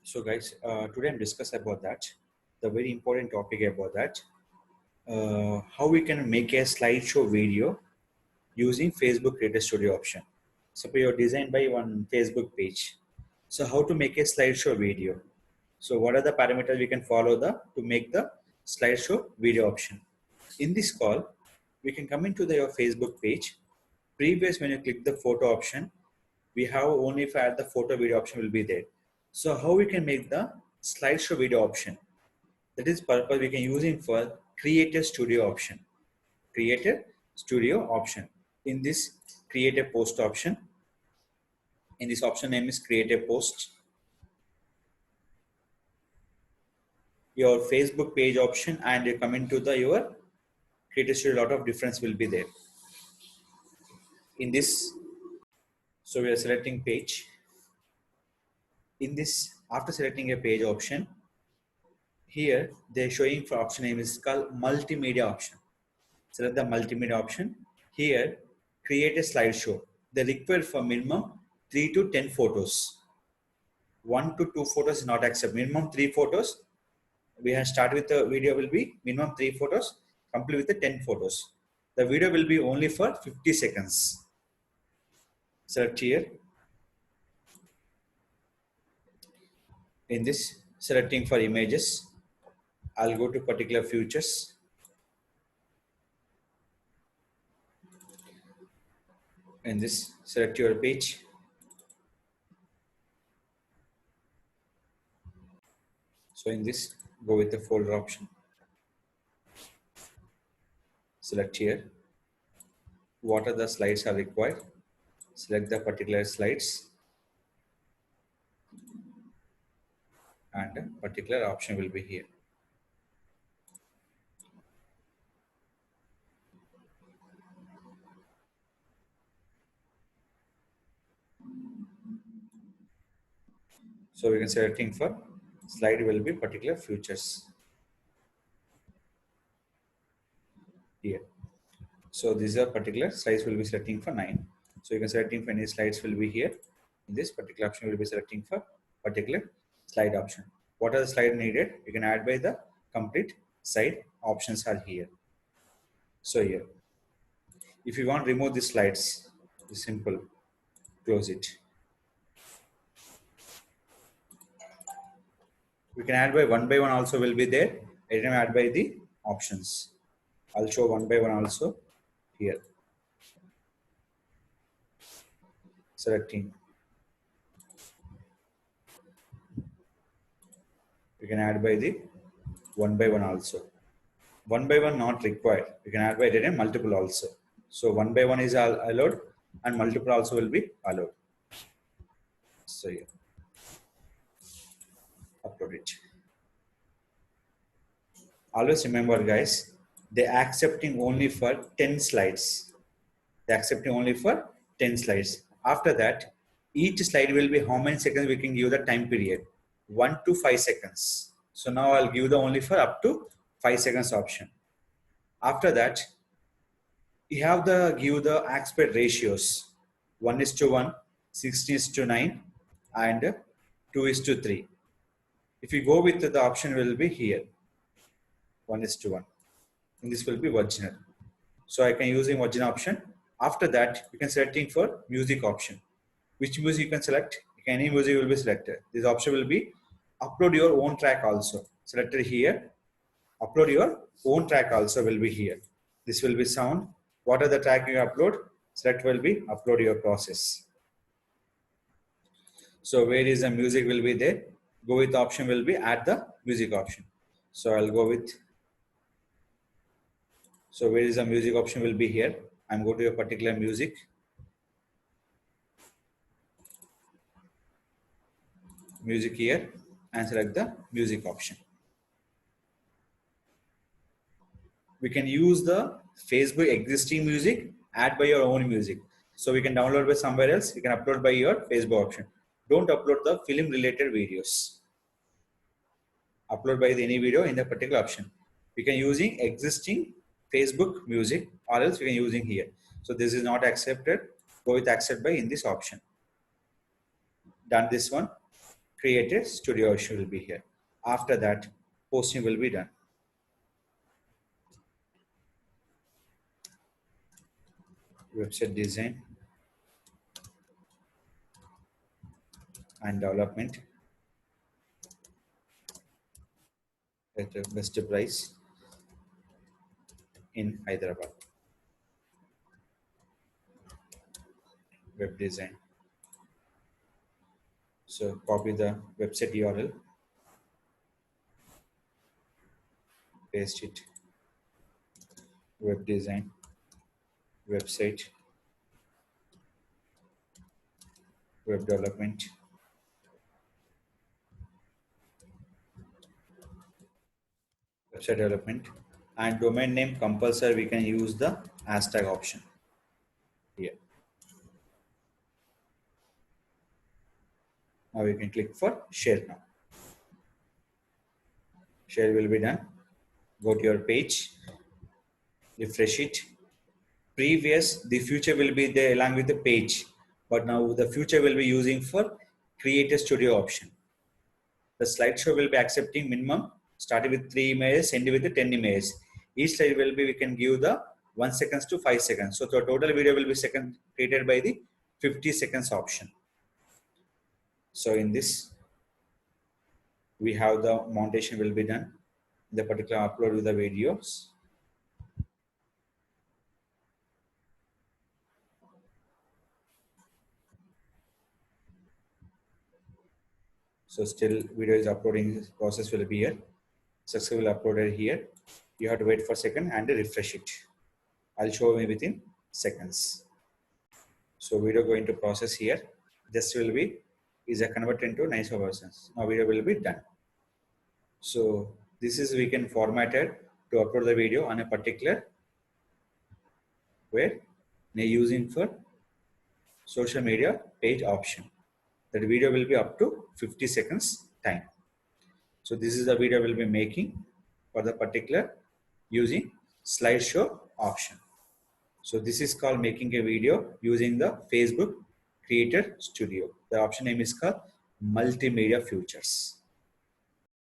So guys, today I'm discuss about that, the very important topic about that, how we can make a slideshow video using Facebook Creator Studio option. Suppose you're designed by one Facebook page. So how to make a slideshow video? So what are the parameters we can follow to make the slideshow video option? In this call, we can come into your Facebook page. Previous, when you click the photo option, we have only if add the photo video option will be there. So how we can make the slideshow video option? That is purpose we can use it for Creator Studio option. Creator Studio option. In this create a post option, in this option name is create a post. Your Facebook page option and you come into your Creator Studio, lot of difference will be there. In this, so we are selecting page. In this, after selecting a page option, here they're showing for option name is called multimedia option. Select the multimedia option. Here, create a slideshow. They require for minimum 3 to 10 photos. 1 to 2 photos is not accepted. Minimum 3 photos. We have start with the video will be minimum 3 photos, complete with the 10 photos. The video will be only for 50 seconds. Select here. In this, selecting for images, I'll go to particular features. In this, select your page. So in this, go with the folder option. Select here. What are the slides are required? Select the particular slides. And a particular option will be here. So we can selecting for slide will be particular features here. So these are particular slides will be selecting for 9. So you can selecting for any slides will be here. In this particular option will be selecting for particular slide option. What are the slide needed? You can add by the complete side options are here. So here, if you want to remove these slides, it's simple, close it. We can add by one also will be there. I can add by the options. I'll show one by one also here. Selecting. We can add by the one by one also. One by one not required. You can add by data multiple also. So one by one is allowed and multiple also will be allowed. So yeah, upload it. Always remember guys, they accepting only for 10 slides. They accepting only for 10 slides. After that, each slide will be how many seconds we can give the time period. 1 to 5 seconds. So now I'll give the only for up to 5 seconds option. After that, you have the give the aspect ratios 1:1, 16:9, and 2:3. If you go with the option will be here 1:1. And this will be original. So I can use the original option. After that, you can selecting for music option. Which music you can select? Any music will be selected. This option will be upload your own track also. Selected here. Upload your own track also will be here. This will be sound. What are the track you upload? Select will be upload your process. So where is the music will be there? Go with option will be add the music option. So I'll go with. So where is the music option will be here? I'm going to a particular music. Music here and select the music option. We can use the Facebook existing music, add by your own music. So we can download by somewhere else, you can upload by your Facebook option. Don't upload the film related videos. Upload by any video in the particular option. We can using existing Facebook music or else we can using here. So this is not accepted. Go with accept by in this option. Done this one. Creator Studio option will be here. After that, posting will be done. Website design and development at the best price in Hyderabad. Web design. So copy the website URL, paste it. Web design, website, web development, website development, and domain name compulsory. We can use the hashtag option here. Now we can click for share now. Share will be done. Go to your page, refresh it. Previous, the future will be there along with the page, but now the future will be using for Creator Studio option. The slideshow will be accepting minimum starting with 3 images, ending with the 10 images. Each slide will be, we can give the 1 seconds to 5 seconds. So the total video will be created by the 50 seconds option. So in this, we have the monetization will be done. The particular upload with the videos. So still video is uploading process will be here. Successfully uploaded here. You have to wait for a second and refresh it. I'll show you within seconds. So video going to process here. This will be is a converted into nice versions. Now video will be done. So this is we can format it to upload the video on a particular where they using for social media page option. That video will be up to 50 seconds time. So this is the video we'll be making for the particular using slideshow option. So this is called making a video using the Facebook Creator Studio. The option name is called Multimedia Futures.